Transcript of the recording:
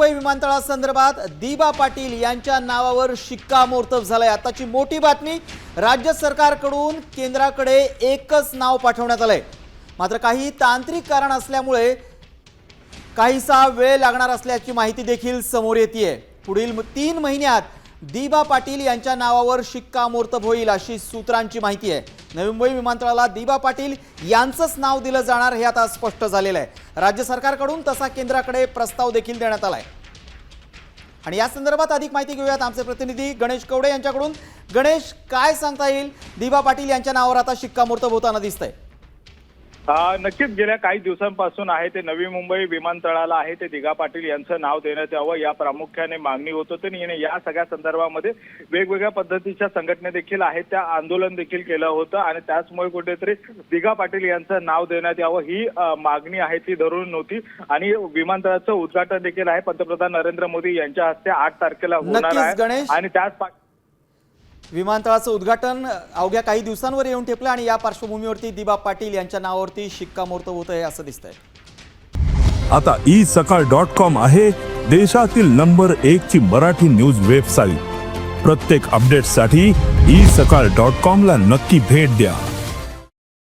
मुंबई विमानतळासंदर्भात दिबा पाटील यांच्या नावावर शिक्कामोर्तब झालंय। आताची मोठी बातमी, राज्य सरकारकडून केंद्राकडे एकच नाव पाठवण्यात आलंय। मात्र काही तांत्रिक कारण असल्यामुळे काहीसा वेळ लागणार असल्याची माहिती देखील समोर येतेय। पुढील 3 महिन्यात दिबा पाटील यांच्या नावावर शिक्कामोर्तब होईल अशी सूत्रांची माहिती आहे। नवी मुंबई विमानतळाला दिबा पाटील यांचंच नाव दिलं जाणार हे आता स्पष्ट झालेलं आहे। राज्य सरकारकडून तसा केंद्राकडे प्रस्ताव देखील देण्यात आलाय। आणि या संदर्भात अधिक माहिती घेऊयात आमचे प्रतिनिधी गणेश कवडे यांच्याकडून। गणेश, काय सांगता येईल? दिबा पाटील यांच्या नावावर आता शिक्कामोर्तब होताना दिसतंय। नक्कीच गेल्या काही दिवसांपासून आहे ते नवी मुंबई विमानतळाला आहे ते दिबा पाटील यांचं नाव देण्यात यावं या प्रामुख्याने मागणी होत होती। आणि या सगळ्या संदर्भामध्ये वेगवेगळ्या पद्धतीच्या संघटना देखील आहेत, त्या आंदोलन देखील केलं होतं आणि त्याचमुळे कुठेतरी दिबा पाटील यांचं नाव देण्यात यावं ही मागणी आहे ती धरून नव्हती। आणि विमानतळाचं उद्घाटन देखील आहे पंतप्रधान नरेंद्र मोदी यांच्या हस्ते 8 तारखेला होणार आहे। आणि त्याच विमानतळाचं उद्घाटन अवघ्या काही दिवसांवर येऊन ठेपलं आणि या पार्श्वभूमीवरती दिबा पाटील यांच्या नावावरती शिक्कामोर्तब होत आहे असं दिसतंय। आता isakal.com आहे देशातील नंबर 1 ची मराठी न्यूज वेबसाईट। प्रत्येक अपडेटसाठी isakal.com ला नक्की भेट द्या।